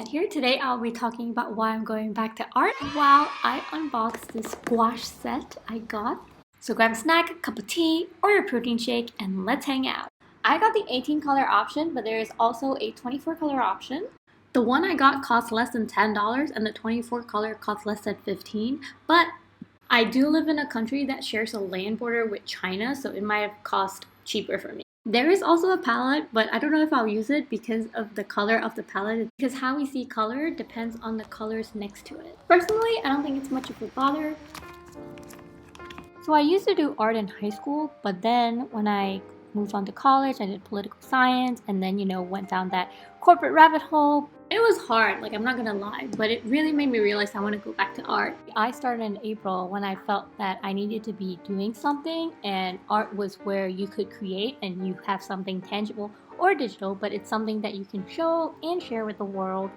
Chitchat here. Today I'll be talking about why I'm going back to art while I unbox this gouache set I got. So grab a snack, a cup of tea, or your protein shake, and let's hang out. I got the 18 color option, but there is also a 24 color option. The one I got cost less than $10 and the 24 color cost less than $15, but I do live in a country that shares a land border with China, so it might have cost cheaper for me. There is also a palette, but I don't know if I'll use it because of the color of the palette, because how we see color depends on the colors next to it. Personally, I don't think it's much of a bother. So I used to do art in high school, but then when I moved on to college, I did political science and then, went down that corporate rabbit hole. It was hard, I'm not gonna lie, but it really made me realize I want to go back to art. I started in April when I felt that I needed to be doing something, and art was where you could create and you have something tangible or digital, but it's something that you can show and share with the world.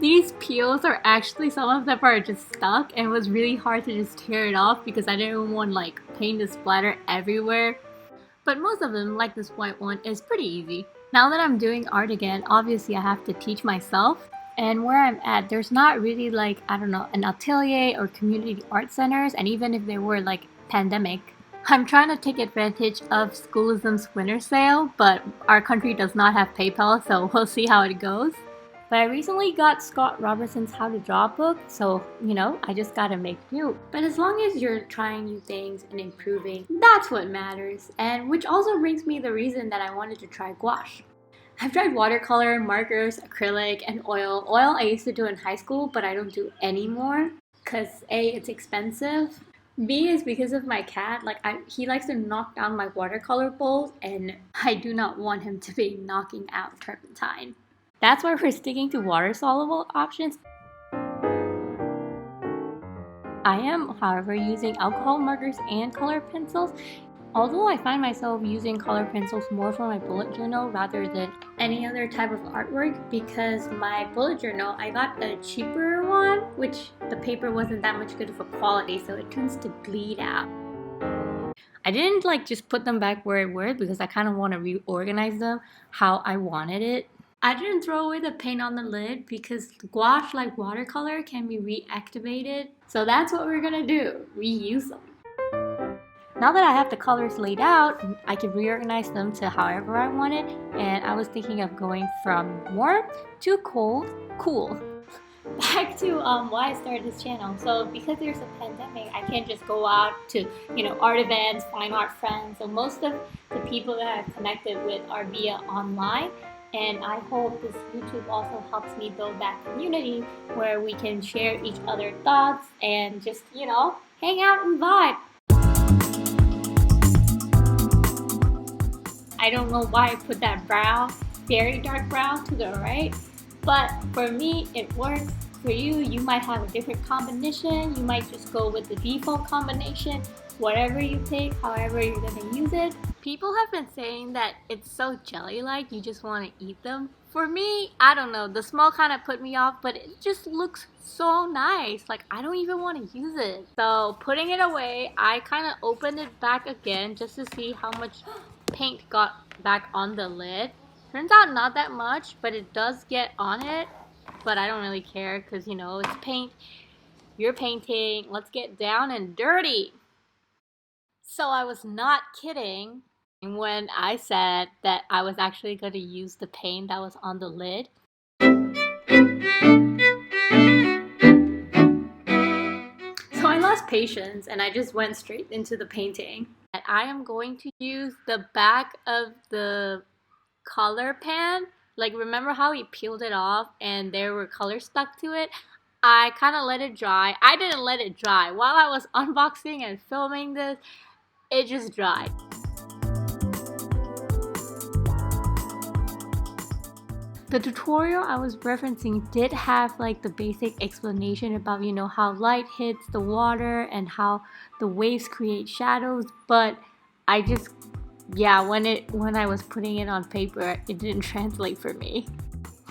These peels are actually, some of them are just stuck, and it was really hard to just tear it off because I didn't want paint to splatter everywhere. But most of them, like this white one, is pretty easy. Now that I'm doing art again, obviously I have to teach myself. And where I'm at, there's not really an atelier or community art centers. And even if there were pandemic, I'm trying to take advantage of schoolism's winter sale, but our country does not have PayPal, so we'll see how it goes. But I recently got Scott Robertson's How to Draw book, so, I just gotta make do. But as long as you're trying new things and improving, that's what matters. And which also brings me the reason that I wanted to try gouache. I've tried watercolor, markers, acrylic, and oil. Oil I used to do in high school, but I don't do anymore. Because A, it's expensive. B is because of my cat. He likes to knock down my watercolor bowls, and I do not want him to be knocking out turpentine. That's why we're sticking to water-soluble options. I am, however, using alcohol markers and color pencils, although I find myself using color pencils more for my bullet journal rather than any other type of artwork, because my bullet journal, I got a cheaper one, which the paper wasn't that much good of a quality, so it tends to bleed out. I didn't just put them back where it were because I kind of want to reorganize them how I wanted it. I didn't throw away the paint on the lid because gouache, like watercolor, can be reactivated. So that's what we're gonna do, reuse them. Now that I have the colors laid out, I can reorganize them to however I want it. And I was thinking of going from warm to cold, cool. Back to why I started this channel. So because there's a pandemic, I can't just go out to art events, find art friends. So most of the people that I've connected with are via online. And I hope this YouTube also helps me build that community where we can share each other's thoughts and just, hang out and vibe. I don't know why I put that brow, very dark brow, to the right, but for me, it works. For you, you might have a different combination. You might just go with the default combination. Whatever you pick, however you're gonna use it. People have been saying that it's so jelly-like, you just want to eat them. For me, I don't know, the smell kind of put me off, but it just looks so nice. I don't even want to use it. So putting it away, I kind of opened it back again just to see how much paint got back on the lid. Turns out not that much, but it does get on it. But I don't really care because, it's paint. You're painting. Let's get down and dirty. So I was not kidding when I said that I was actually going to use the paint that was on the lid. So I lost patience and I just went straight into the painting. And I am going to use the back of the color pan. Remember how we peeled it off and there were colors stuck to it? I kind of let it dry. I didn't let it dry. While I was unboxing and filming this, it just dried. The tutorial I was referencing did have the basic explanation about how light hits the water and how the waves create shadows, but I just when I was putting it on paper, it didn't translate for me.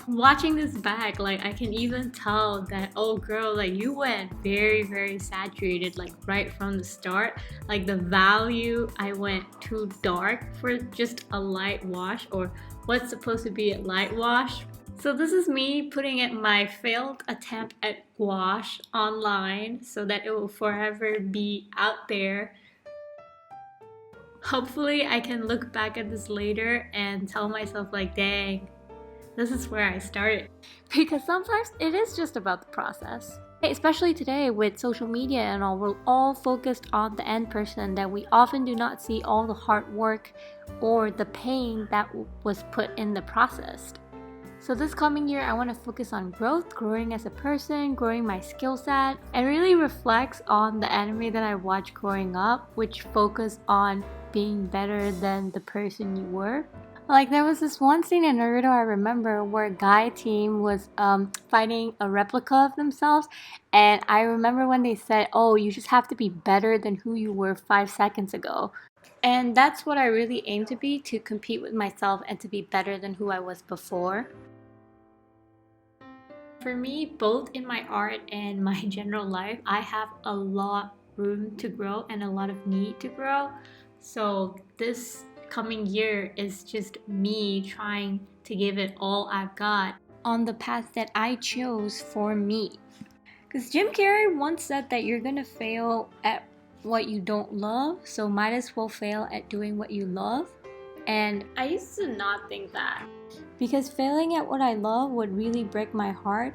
Watching this back, like I can even tell that, oh girl, like you went very saturated like right from the start. Like the value, I went too dark for just a light wash, or what's supposed to be a light wash. So this is me putting it my failed attempt at gouache online so that it will forever be out there. Hopefully I can look back at this later and tell myself like, dang, this is where I started. Because sometimes it is just about the process. Especially today with social media and all, we're all focused on the end person that we often do not see all the hard work or the pain that was put in the process. So this coming year, I want to focus on growth, growing as a person, growing my skill set, and really reflects on the anime that I watched growing up, which focus on being better than the person you were. Like there was this one scene in Naruto I remember where a guy team was fighting a replica of themselves, and I remember when they said, oh, you just have to be better than who you were 5 seconds ago. And that's what I really aim to be, to compete with myself and to be better than who I was before. For me, both in my art and my general life, I have a lot room to grow and a lot of need to grow. So this coming year is just me trying to give it all I've got on the path that I chose for me. Because Jim Carrey once said that you're gonna fail at what you don't love, so might as well fail at doing what you love. And I used to not think that, because failing at what I love would really break my heart.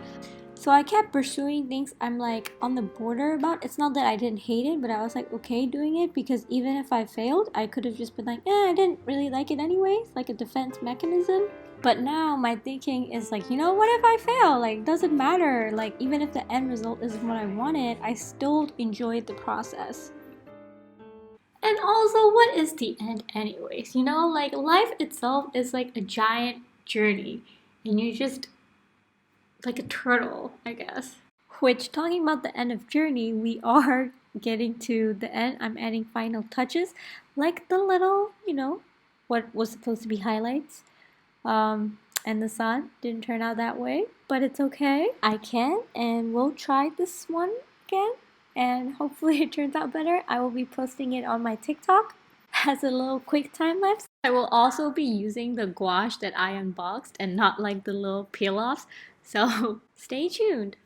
So I kept pursuing things I'm like on the border about. It's not that I didn't hate it, but I was like okay doing it, because even if I failed, I could have just been like, I didn't really like it anyways, like a defense mechanism. But now my thinking is like, what if I fail? Like, doesn't matter. Like, even if the end result isn't what I wanted, I still enjoyed the process. And also, what is the end anyways? Like life itself is like a giant journey, and you're just like a turtle, I guess. Which, talking about the end of journey, we are getting to the end. I'm adding final touches, like the little, what was supposed to be highlights. And the sun didn't turn out that way, but it's okay. I can, and we'll try this one again, and hopefully it turns out better. I will be posting it on my TikTok as a little quick time lapse. I will also be using the gouache that I unboxed and not like the little peel offs, so stay tuned.